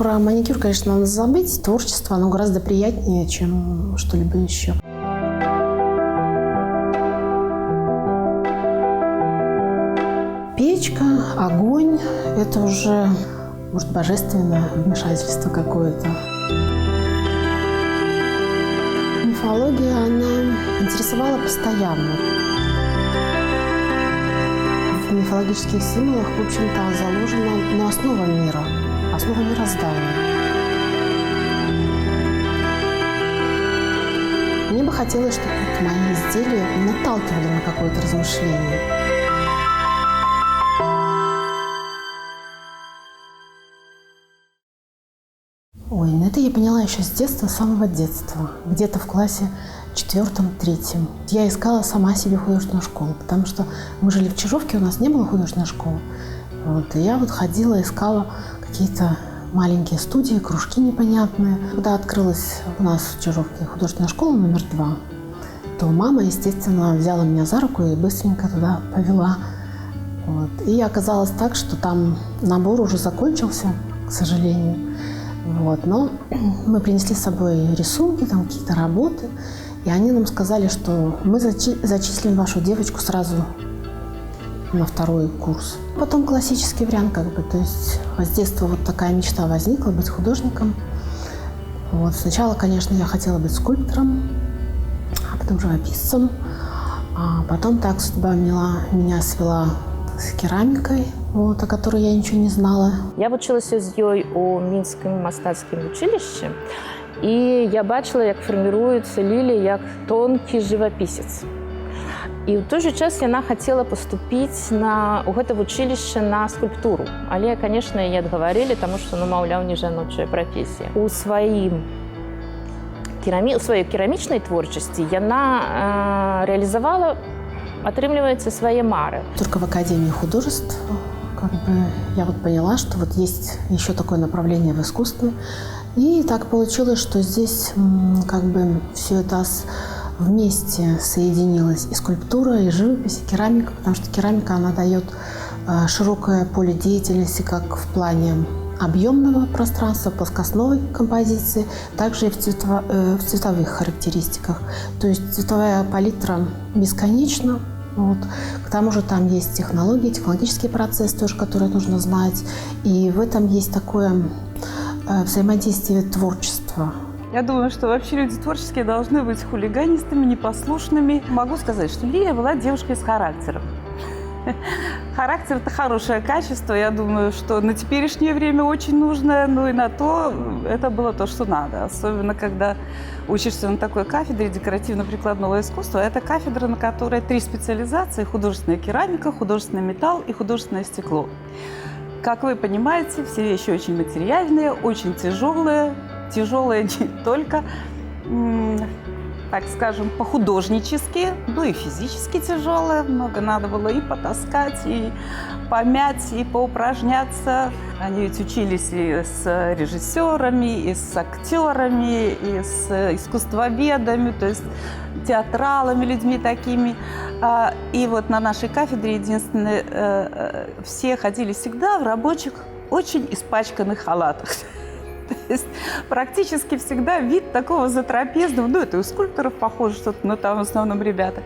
Про маникюр, конечно, надо забыть. Творчество, оно гораздо приятнее, чем что-либо еще. Печка, огонь – это уже, может, божественное вмешательство какое-то. Мифология, она интересовала постоянно. В мифологических символах, в общем-то, заложена основа мира, основа мироздания. Мне бы хотелось, чтобы мои изделия наталкивали на какое-то размышление. Ой, ну это я поняла еще с детства, с самого детства, где-то в классе 4-3. Я искала сама себе художественную школу, потому что мы жили в Чижовке, у нас не было художественной школы. Вот, и я вот ходила, искала какие-то маленькие студии, кружки непонятные. Когда открылась у нас в Чижовке художественная школа номер 2, то мама, естественно, взяла меня за руку и быстренько туда повела. Вот. И оказалось так, что там набор уже закончился, к сожалению. Вот. Но мы принесли с собой рисунки, там какие-то работы, и они нам сказали, что мы зачислим вашу девочку сразу на 2-й курс. Потом классический вариант, как бы, то есть с детства вот такая мечта возникла, быть художником. Вот. Сначала, конечно, я хотела быть скульптором, а потом живописцем, а потом так судьба меня свела с керамикой, вот, о которой я ничего не знала. Я вчилася з ёй у Мінському мастацькому училищі, і я бачила, як формується Лілія як тонкий живописець. І в той же час яна хотела поступить у гэта вучилище на скульптуру. Але, конечно, яе адгаварылі, таму што, ну, маўляў, не жаночая прафесія. У сваёй керамічнай творчасці яна реализовала, отрымліваецца, свае мары. Только в Академии художеств как бы я вот поняла, что вот есть еще такое направление в искусстве. И так получилось, что здесь как бы все это вместе соединилось. И скульптура, и живопись, и керамика, потому что керамика, она дает широкое поле деятельности как в плане объемного пространства, плоскостной композиции, также и в цветовых характеристиках. То есть цветовая палитра бесконечна. Вот. К тому же там есть технологии, технологический процесс тоже, который нужно знать. И в этом есть такое взаимодействие творчества. Я думаю, что вообще люди творческие должны быть хулиганистыми, непослушными. Могу сказать, что Лилия была девушкой с характером. Характер – это хорошее качество, я думаю, что на теперешнее время очень нужное, но и на то это было то, что надо. Особенно, когда учишься на такой кафедре декоративно-прикладного искусства. Это кафедра, на которой 3 специализации – художественная керамика, художественный металл и художественное стекло. Как вы понимаете, все вещи очень материальные, очень тяжелые. Тяжелые не только, так скажем, по-художнически, но и физически тяжелые. Много надо было и потаскать, и помять, и поупражняться. Они ведь учились и с режиссерами, и с актерами, и с искусствоведами, то есть театралами, людьми такими. И вот на нашей кафедре единственное, все ходили всегда в рабочих, очень испачканных халатах. То есть практически всегда вид такого затрапезного, ну это у скульпторов похоже что-то, но там в основном ребята.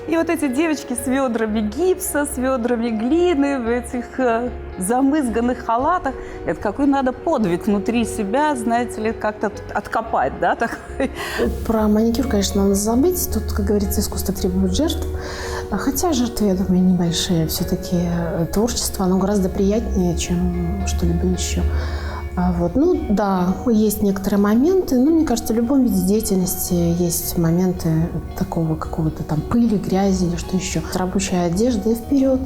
И вот эти девочки с ведрами гипса, с ведрами глины, в этих замызганных халатах, это какой надо подвиг внутри себя, знаете ли, как-то откопать, да? Такой. Про маникюр, конечно, надо забыть. Тут, как говорится, искусство требует жертв. Хотя жертвы, я думаю, небольшие. Все-таки творчество, оно гораздо приятнее, чем что-либо еще. Вот. Ну да, есть некоторые моменты, но мне кажется, в любом виде деятельности есть моменты такого какого-то там пыли, грязи или что еще. Рабочая одежда и вперед,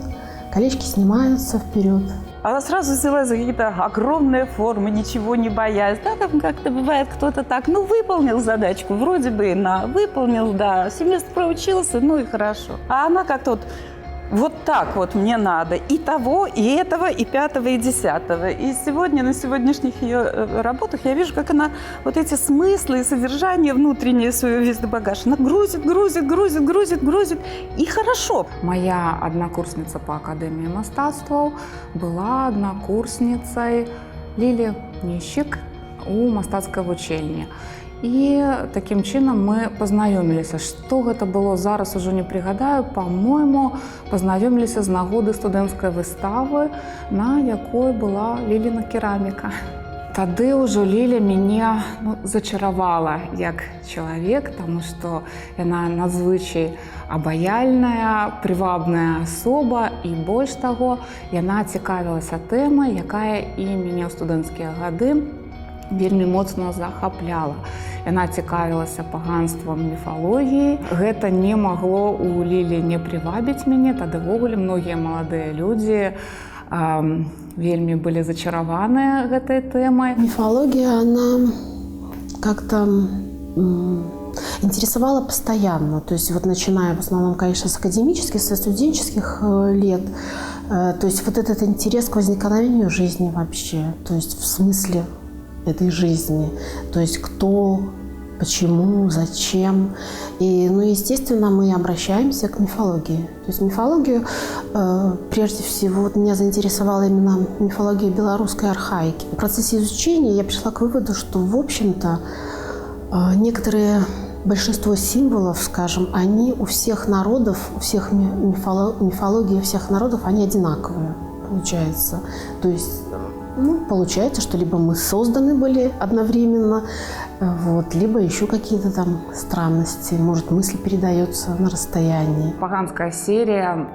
колечки снимаются вперед. Она сразу взялась за какие-то огромные формы, ничего не боясь. Да, там как-то бывает кто-то так, ну, выполнил задачку, вроде бы выполнил, да, семестр проучился, ну и хорошо. А она как-то вот так вот мне надо и того, и этого, и 5-го, и 10-го. И сегодня, на сегодняшних ее работах я вижу, как она вот эти смыслы и содержание внутреннее свое весь багаж, она грузит, и хорошо. Моя однокурсница по Академии мастацтваў была однокурсницей Лілі Ніщик у мастацкай вучэльні. І такім чынам мы пазнаёміліся. Што гэта было, зараз ужо не прыгадаю, па-мойму, пазнаёміліся з нагоды студэнцкай выставы, на якой была Ліліна кераміка. Тады ўжо Ліля мяне зачаравала як чалавек, таму што яна надзвычай абаяльная, прывабная асоба, і больш таго, яна цікавілася тэмай, якая і мяне ў студэнцкія гады вельмі моцна захапляла. Яна цікавілася паганствам, міфалогіяй. Гэта не магло у Лілі не прывабіць мяне, тады ввогуле многія маладыя людзі вельмі были зачарованы этой темой. Мифология, она как-то интересовала постоянно. То есть вот начиная в основном, конечно, с академических, со студенческих лет. То есть вот этот интерес к возникновению жизни вообще. То есть в смысле этой жизни. То есть кто, почему, зачем. И, естественно, мы обращаемся к мифологии. То есть мифологию, прежде всего, меня заинтересовала именно мифология белорусской архаики. В процессе изучения я пришла к выводу, что, в общем-то, большинство символов, скажем, они у всех народов, у всех мифологии всех народов, они одинаковые, получается. То есть получается, что либо мы созданы были одновременно, либо еще какие-то там странности. Может, мысль передается на расстоянии. Паганская серия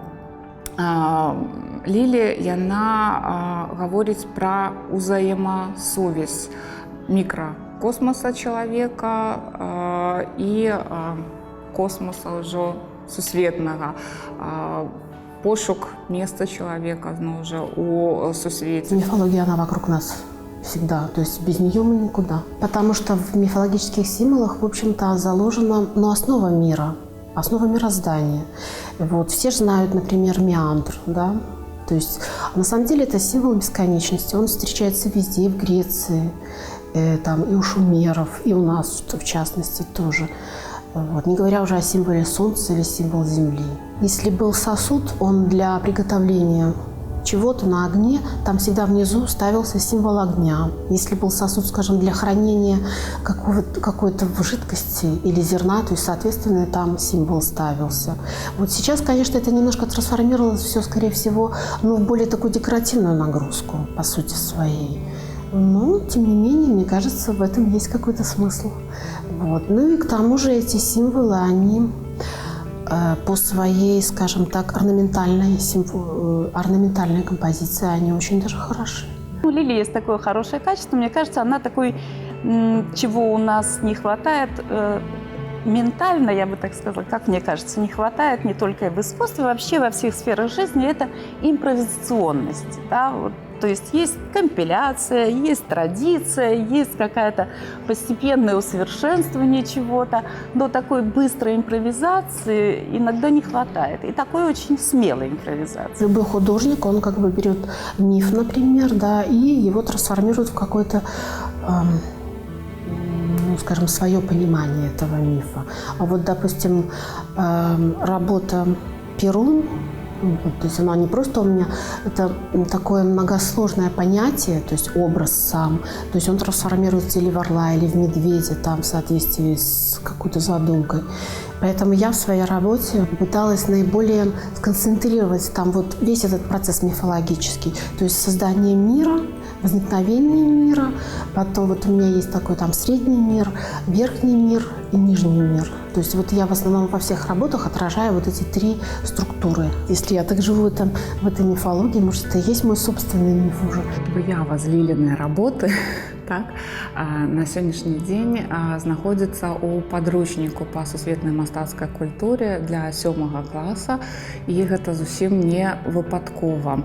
Лілі, яна гаворыць пра ўзаемасувязь мікракосмоса чалавека і космоса ўжо сусветнага. Пошук места человека, уже у сусвете. Мифология, она вокруг нас всегда, то есть без нее мы никуда. Потому что в мифологических символах, в общем-то, заложена основа мира, основа мироздания. Все же знают, например, меандр, да? То есть на самом деле это символ бесконечности. Он встречается везде, и в Греции, и у шумеров, и у нас, в частности, тоже. Не говоря уже о символе Солнца или символ Земли. Если был сосуд, он для приготовления чего-то на огне, там всегда внизу ставился символ огня. Если был сосуд, скажем, для хранения какой-то жидкости или зерна, то есть, соответственно, там символ ставился. Сейчас, конечно, это немножко трансформировалось все, скорее всего, в более такую декоративную нагрузку, по сути своей. Но, тем не менее, мне кажется, в этом есть какой-то смысл. И к тому же эти символы, они по своей, скажем так, орнаментальной композиции, они очень даже хороши. У Лили есть такое хорошее качество. Мне кажется, она такой, чего у нас не хватает ментально, я бы так сказала, как мне кажется, не хватает не только в искусстве, вообще во всех сферах жизни, это импровизационность. Да? То есть есть компиляция, есть традиция, есть какое-то постепенное усовершенствование чего-то, но такой быстрой импровизации иногда не хватает. И такой очень смелой импровизации. Любой художник, он берет миф, например, да, и его трансформирует в какой-то, скажем, свое понимание этого мифа. допустим, работа Перун, то есть она не просто у меня, это такое многосложное понятие, то есть образ сам, то есть он трансформируется или в орла, или в медведя, там, в соответствии с какой-то задумкой. Поэтому я в своей работе пыталась наиболее сконцентрировать там весь этот процесс мифологический, то есть создание мира, возникновение мира, потом у меня есть такой там средний мир, верхний мир и нижний мир. То есть я в основном во всех работах отражаю эти три структуры. Если я так живу в этой мифологии, может, это и есть мой собственный миф уже. Выява з Лілінай работы на сённяшні дзень знаходзіцца ў падручніку па сусветнай мастацкай культуры для 7 класа, і гэта зусім не выпадкова.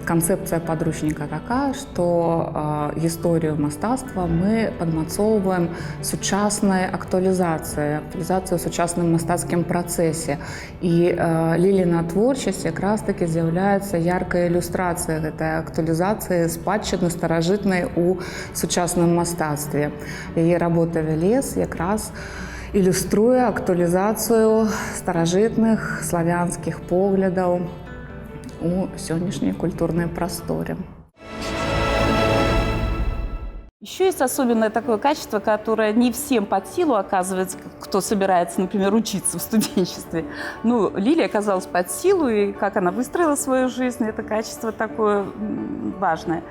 Концепция подручника такая, что историю мастацтва мы подмацоўваем сучаснай актуалізацыяй ў сучасным мастацкім працэсе. І Ліліна творчасць якраз таки з'яўляецца яркай ілюстрацыяй гэтай актуалізацыі спадчыны старажытнай у сучасным мастацтве. Яе работа «Велес» якраз ілюструе актуалізацыю старажытных славянскіх поглядаў у сённяшняй культурнай прасторе. Еще есть особенное такое качество, которое не всем под силу оказывается, кто собирается, например, учиться в студенчестве. Ну, Лилии оказалась под силу, и как она выстроила свою жизнь, это качество такое важное.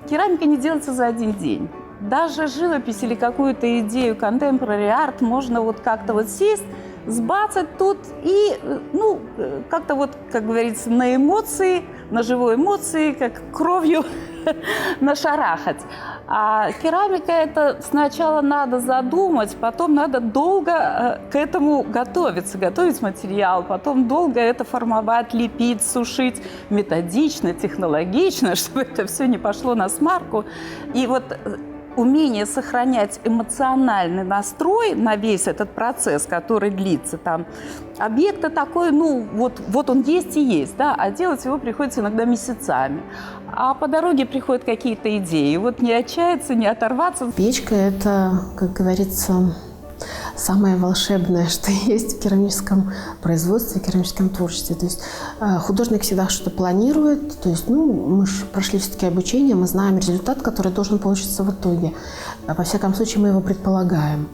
Керамика не делается за один день. Даже живопись или какую-то идею contemporary art можно вот как-то вот сесть, сбацать тут и, ну, как-то вот, как говорится, на эмоции, на живой эмоции, как кровью нашарахать. А керамика – это сначала надо задумать, потом надо долго к этому готовиться, готовить материал, потом долго это формовать, лепить, сушить методично, технологично, чтобы это все не пошло на смарку. И вот умение сохранять эмоциональный настрой на весь этот процесс, который длится там, объекта такой, ну, вот он есть и есть, да, а делать его приходится иногда месяцами. А по дороге приходят какие-то идеи. Вот не отчаяться, не оторваться. Печка – это, как говорится, самое волшебное, что есть в керамическом производстве, в керамическом творчестве. То есть художник всегда что-то планирует. То есть, ну, мы же прошли все-таки обучение, мы знаем результат, который должен получиться в итоге. Во всяком случае, мы его предполагаем.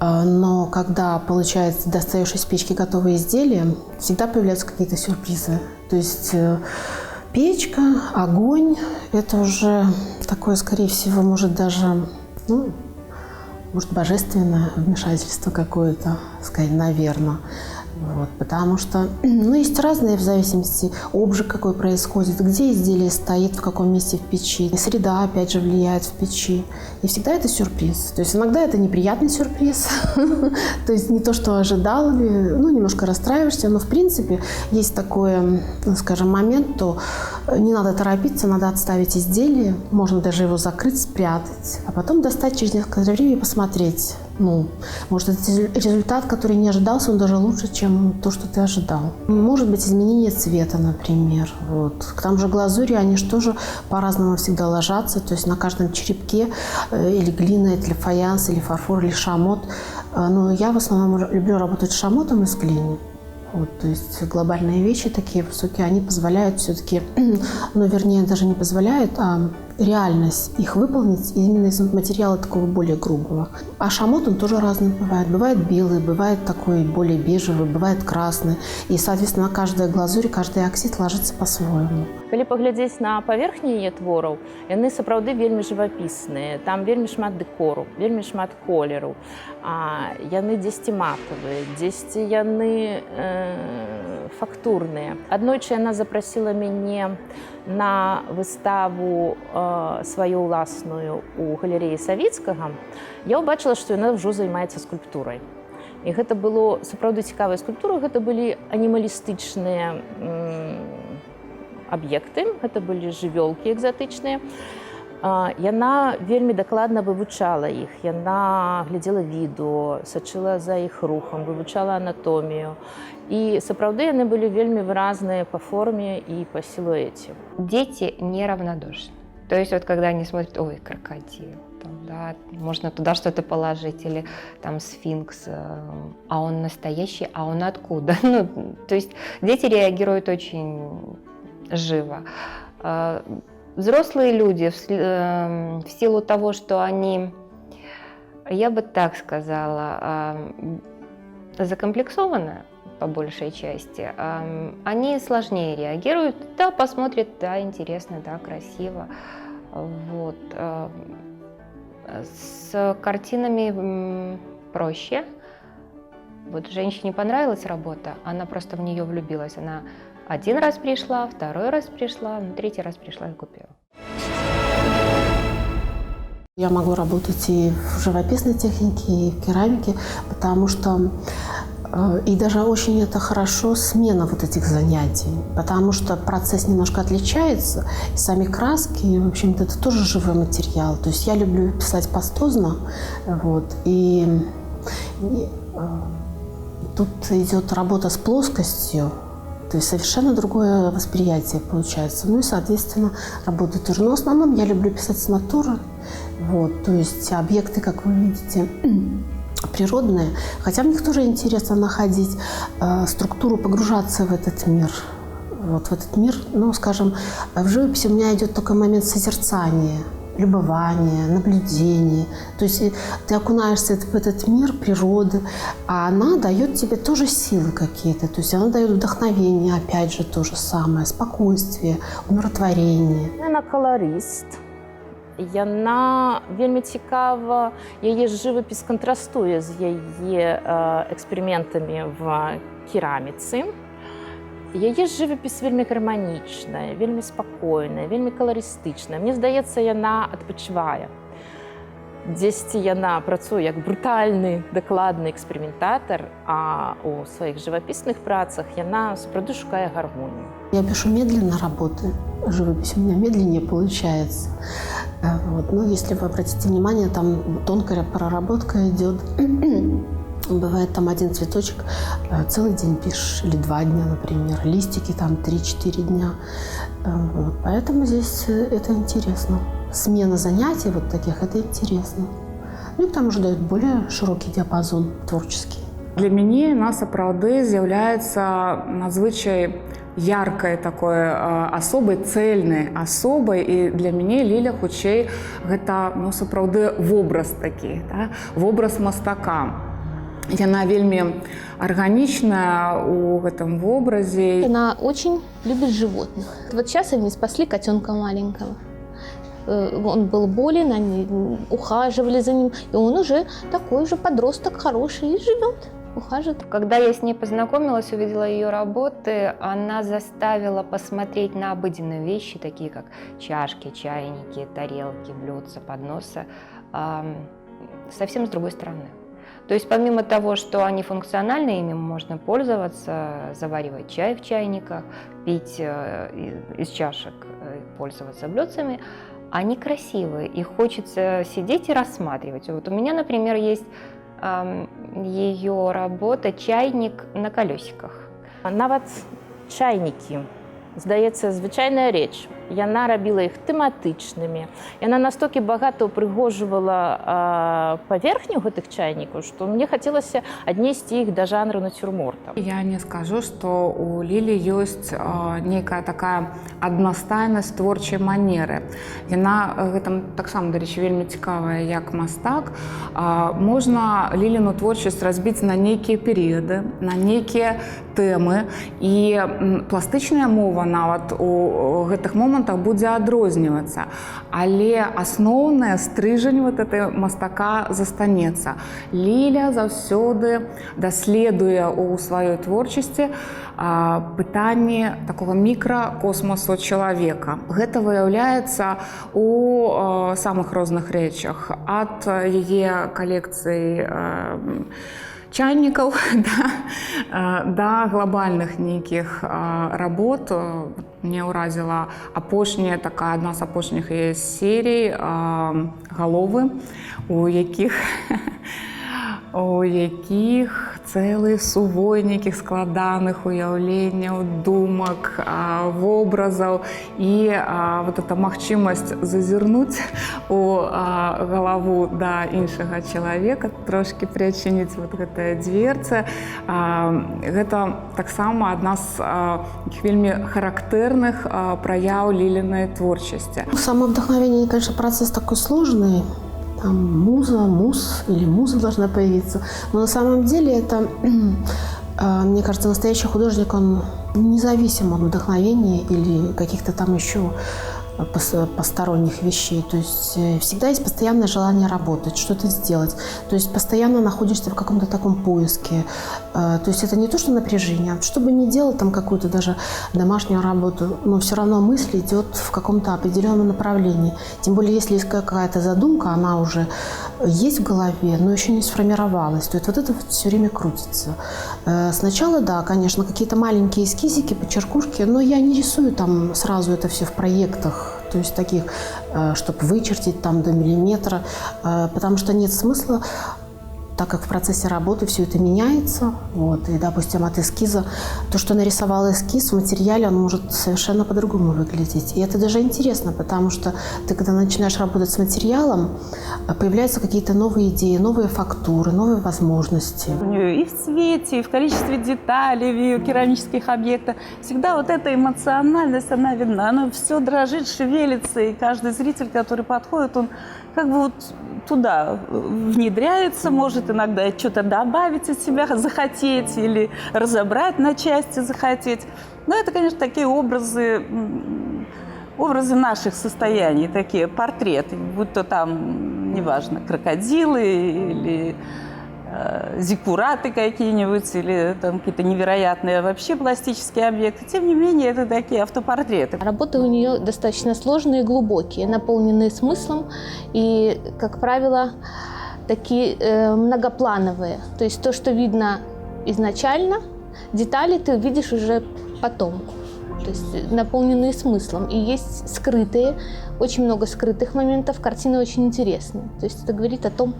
Но когда, получается, достаешь из печки готовые изделия, всегда появляются какие-то сюрпризы. То есть печка, огонь – это уже такое, скорее всего, может даже, ну, может, божественное вмешательство какое-то, сказать, наверное. Вот, потому что, ну, есть разные, в зависимости, обжиг какой происходит, где изделие стоит, в каком месте в печи. И среда, опять же, влияет в печи. И всегда это сюрприз. То есть иногда это неприятный сюрприз. То есть не то, что ожидал, ну, немножко расстраиваешься, но, в принципе, есть такой, скажем, момент, то не надо торопиться, надо отставить изделие, можно даже его закрыть, спрятать, а потом достать через некоторое время и посмотреть. Ну, может, этот результат, который не ожидался, он даже лучше, чем то, что ты ожидал. Может быть, изменение цвета, например. Вот. К тому же глазури, они же тоже по-разному всегда ложатся. То есть на каждом черепке или глина, или фаянс, или фарфор, или шамот. Но я в основном люблю работать с шамотом и с глиной. Вот, то есть глобальные вещи такие высокие, они позволяют все-таки, ну, вернее, даже не позволяют, а реальность их выполнить именно из материала такого более грубого. А шамот, он тоже разный бывает. Бывает белый, бывает такой более бежевый, бывает красный. И, соответственно, каждая глазурь, каждый оксид ложится по-своему. Калі паглядзець на паверхні яе твораў, яны сапраўды вельмі жывапісныя. Там вельмі шмат дэкору, вельмі шмат колеру. Яны дзесьці матавыя, дзесьці яны фактурныя. Аднойчы яна запрасіла мяне на выставу сваю ўласную у галерэі Савіцкага. Я ўбачыла, што яна ўжо займаецца скульптурай. І гэта было сапраўды цікавая скульптура, гэта былі анімалістычныя аб'екты, гэта былі жывёлкі экзатычныя. Яна вельмі дакладна вывучала іх, яна глядзела відэо, сачыла за іх рухам, вывучала анатомію. І сапраўды яны былі вельмі выразныя по форме и по силуэте. Дети неравнодушны. То есть вот когда они смотрят, ой, крокодил, там, да, можно туда что-то положить, или там сфинкс, а он настоящий, а он откуда? Ну, то есть дети реагируют очень живо. Взрослые люди в силу того, что они, я бы так сказала, закомплексованы по большей части, они сложнее реагируют. Да, посмотрят, да, интересно, да, красиво. Вот. С картинами проще. Вот женщине понравилась работа, она просто в нее влюбилась. Она один раз пришла, второй раз пришла, третий раз пришла и купила. Я могу работать и в живописной технике, и в керамике, потому что и даже очень это хорошо смена вот этих занятий, потому что процесс немножко отличается, и сами краски, в общем-то, это тоже живой материал. То есть я люблю писать пастозно, вот, и тут идет работа с плоскостью, то есть совершенно другое восприятие получается. Ну и, соответственно, работаю тоже. Но в основном я люблю писать с натуры. Вот, то есть объекты, как вы видите, природные. Хотя в них тоже интересно находить структуру, погружаться в этот мир. Вот в этот мир, ну, скажем, в живописи у меня идет только момент созерцания. любования, наблюдения. То есть ты окунаешься в этот мир природы, а она дает тебе тоже силы какие-то. То есть она дает вдохновение, опять же, то же самое, спокойствие, умиротворение. Она колорист. Яна вельмі цікава, яе жывапіс кантрастуе з яе эксперыментамі в кераміцы. Яе жывапіс вельмі гарманічная, вельмі спакойная, вельмі каларыстычная. Мне здаецца, яна адпачывае. Дзесьці яна працуе як брутальны, дакладны эксперыментатар, а у сваіх жывапісных працах яна сапраўды шукае гармонію. Я пишу медленно, работаю. Живопись у меня медленнее получается. Вот. Но если вы обратите внимание, там тонкая проработка идет. Бывает там один цветочек целый день пишешь, или 2 дня, например. Листики там 3-4 дня. Вот. Поэтому здесь это интересно. Смена занятий вот таких, это интересно. Ну и к тому же дает более широкий диапазон творческий. Для мяне яна сапраўды з'яўляецца надзвычай яркай такой асобай, цэльнай асобай, і для мяне Ліля хутчэй гэта сапраўды вобраз такі, да? Вобраз мастака. Яна вельмі арганічная у гэтым вобразе. Она очень любит животных. Вот сейчас они спасли котенка маленького. Он был болен, они ухаживали за ним, и он уже такой же подросток хороший и живет. Ухаживает. Когда я с ней познакомилась, увидела ее работы, она заставила посмотреть на обыденные вещи, такие как чашки, чайники, тарелки, блюдца, подносы, совсем с другой стороны. То есть помимо того, что они функциональны, ими можно пользоваться, заваривать чай в чайниках, пить из чашек, пользоваться блюдцами, они красивые, и хочется сидеть и рассматривать. Вот у меня, например, есть ее работа «Чайник на колесиках». Нават чайнікі, здаецца, звычайная рэч. Яна рабіла іх тэматычнымі. Яна настолькі багата ўпрыгожвала паверхню гэтых чайнікаў, што мне хацелася аднесці іх да жанру нацюрморта. Я не скажу, што у Лілі ёсць нейкая такая аднастайнасць творчай манеры. Яна гэтым таксама, дарэчы, вельмі цікавая як мастак. Можна Ліліну творчасць разбіць на нейкія перыяды, на нейкія тэмы, і пластычная мова нават у гэтых момантах будзе адрознівацца, але асноўная стрыжань вот этой мастака застанецца. Ліля заўсёды даследуе ў сваёй творчасці пытанні такого мікракосмосу чалавека. Гэта выяўляецца у самых розных рэчах, ад яе калекцыі чайнікаў да глобальных нейкіх работ. Мне ўразіла апошняя такая, адна з апошніх яе серій галовы, у якіх цэлы сувой нейкіх складаных уяўленняў, думак, вобразаў, і вот эта магчымасць зазірнуць у галаву да іншага чалавека, трошкі прыадчыніць вот гэтыя дзверцы. Гэта таксама адна з вельмі характэрных праяў Лілінай творчасці. Само вдохновение, конечно, процесс такой сложный. Там муз или муза должна появиться. Но на самом деле это, мне кажется, настоящий художник, он независим от вдохновения или каких-то там еще посторонних вещей. То есть всегда есть постоянное желание работать, что-то сделать. То есть постоянно находишься в каком-то таком поиске. То есть это не то, что напряжение, а что бы ни делать, там какую-то даже домашнюю работу, но все равно мысль идет в каком-то определенном направлении. Тем более, если есть какая-то задумка, она уже есть в голове, но еще не сформировалась. То есть вот это все время крутится. Сначала, да, конечно, какие-то маленькие эскизики, почеркушки, но я не рисую там сразу это все в проектах, то есть таких, чтобы вычертить там до миллиметра, потому что нет смысла так как в процессе работы все это меняется, вот, и, допустим, от эскиза, то, что нарисовал эскиз в материале, он может совершенно по-другому выглядеть. И это даже интересно, потому что ты, когда начинаешь работать с материалом, появляются какие-то новые идеи, новые фактуры, новые возможности. У нее и в цвете, и в количестве деталей, в ее керамических объектах. Всегда вот эта эмоциональность, она видна. Она все дрожит, шевелится, и каждый зритель, который подходит, он как бы вот туда внедряется, может иногда что-то добавить от себя, захотеть или разобрать на части, захотеть. Но это, конечно, такие образы наших состояний, такие портреты, будь то там, неважно, крокодилы или зиккураты какие-нибудь, или там какие-то невероятные вообще пластические объекты. Тем не менее, это такие автопортреты. Работы у нее достаточно сложные и глубокие, наполненные смыслом и, как правило, такие многоплановые. То есть то, что видно изначально, детали ты видишь уже потом. То есть наполненные смыслом. И есть скрытые, очень много скрытых моментов. Картины очень интересные. То есть это говорит о том,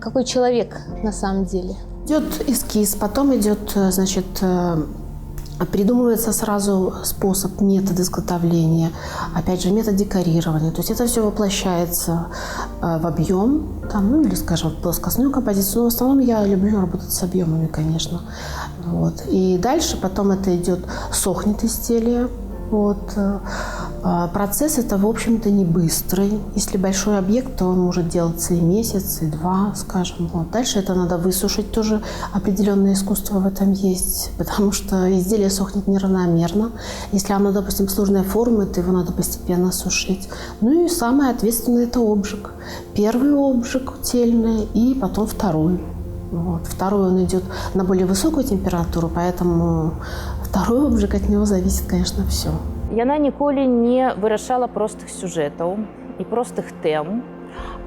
какой человек на самом деле. Идет эскиз, потом идет, значит, придумывается сразу способ, метод изготовления, опять же, метод декорирования. То есть это все воплощается в объем, там, ну или, скажем, в плоскостную композицию. Но в основном я люблю работать с объемами, конечно. Вот. И дальше потом это идет, сохнет изделие. Вот. Процесс это, в общем-то, не быстрый. Если большой объект, то он может делаться и месяц, и два, скажем. Вот. Дальше это надо высушить, тоже определенное искусство в этом есть, потому что изделие сохнет неравномерно. Если оно, допустим, сложной формы, то его надо постепенно сушить. Ну и самое ответственное – это обжиг. Первый обжиг утельный и потом второй. Вот. Второй он идет на более высокую температуру, поэтому второй обжиг, от него зависит, конечно, все. Яна ніколі не вырашала простых сюжэтаў і простых тэм,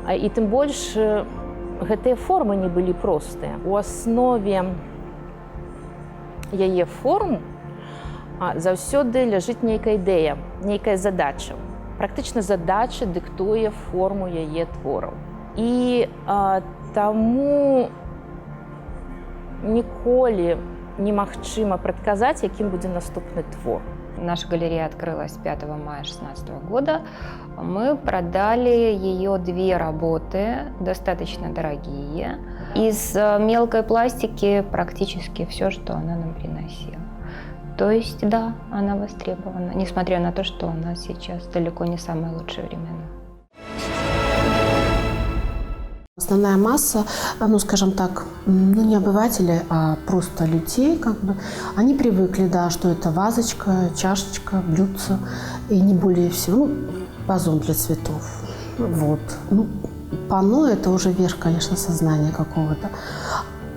і тым больш гэтыя формы не былі простыя. У аснове яе форм заўсёды ляжыць нейкая ідэя, нейкая задача. Практычна задача дыктуе форму яе твораў. І таму ніколі немагчыма прадказаць, якім будзе наступны твор. Наша галерея открылась 5 мая 2016 года. Мы продали ее 2 работы, достаточно дорогие. Из мелкой пластики практически все, что она нам приносила. То есть, да, она востребована, несмотря на то, что у нас сейчас далеко не самые лучшие времена. Основная масса, ну, скажем так, ну, не обыватели, а просто людей, как бы, они привыкли, да, что это вазочка, чашечка, блюдце, и не более всего, ну, вазон для цветов. Вот. Ну, панно – это уже верх, конечно, сознания какого-то.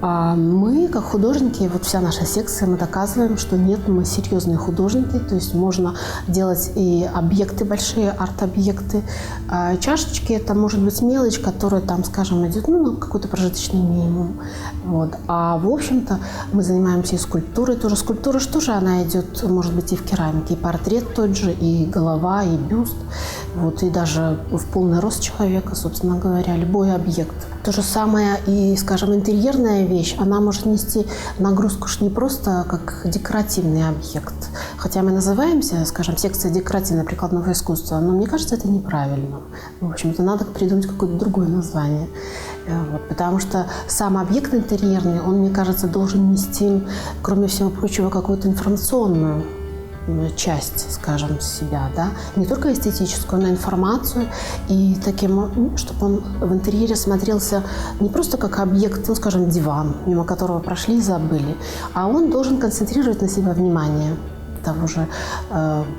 А мы, как художники, вот вся наша секция, мы доказываем, что нет, мы серьезные художники, то есть можно делать и объекты большие, арт-объекты. А чашечки – это может быть мелочь, которая там, скажем, идет, ну, на какой-то прожиточный минимум. Вот. А в общем-то мы занимаемся и скульптурой тоже. Скульптура что же, она идет, может быть, и в керамике, и портрет тот же, и голова, и бюст, вот, и даже в полный рост человека, собственно говоря, любой объект. То же самое и, скажем, интерьерная вещь, она может нести нагрузку не просто как декоративный объект, хотя мы называемся, скажем, секция декоративно-прикладного искусства, но мне кажется, это неправильно. В общем-то, надо придумать какое-то другое название. Вот, потому что сам объект интерьерный, он, мне кажется, должен нести, кроме всего прочего, какую-то информационную часть, скажем, себя, да, не только эстетическую, но и информацию, и таким, чтобы он в интерьере смотрелся не просто как объект, ну, скажем, диван, мимо которого прошли и забыли, а он должен концентрировать на себя внимание того же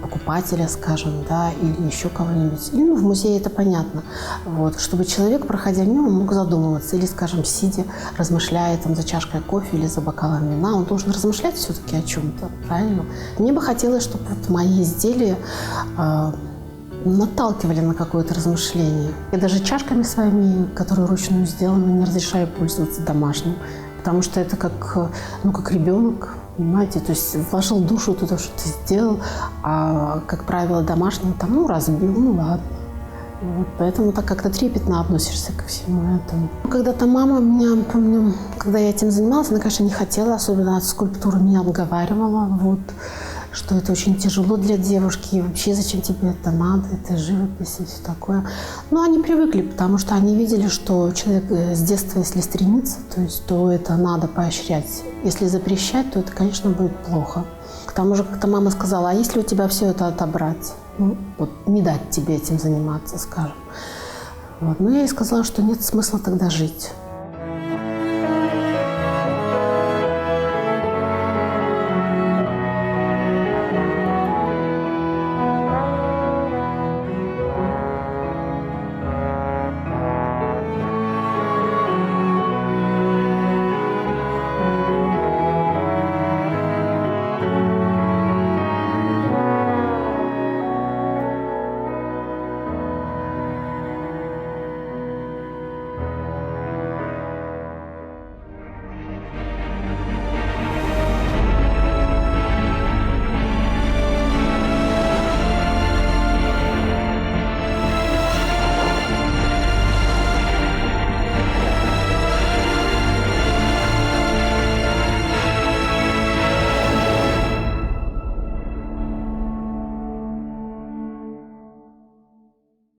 покупателя, скажем, да, или еще кого-нибудь. Или, ну, в музее это понятно. Вот, чтобы человек, проходя мимо, мог задумываться или, скажем, сидя, размышляя там за чашкой кофе или за бокалом вина, он должен размышлять все-таки о чем-то, правильно? Мне бы хотелось, чтобы вот мои изделия наталкивали на какое-то размышление. Я даже чашками своими, которые ручную сделаны, не разрешаю пользоваться домашним, потому что это как, ну, как ребенок. Понимаете, то есть вложил душу туда, что ты сделал, а, как правило, домашним там, ну, разбил, ну, ладно. Вот, поэтому так как-то трепетно относишься ко всему этому. Когда-то мама меня, помню, когда я этим занималась, она, конечно, не хотела, особенно от скульптуры меня отговаривала, вот, что это очень тяжело для девушки, и вообще зачем тебе это надо, это живопись и все такое. Но они привыкли, потому что они видели, что человек с детства, если стремится, то это надо поощрять. Если запрещать, то это, конечно, будет плохо. К тому же как-то мама сказала, а если у тебя все это отобрать? Ну, вот не дать тебе этим заниматься, скажем. Вот. Но я ей сказала, что нет смысла тогда жить.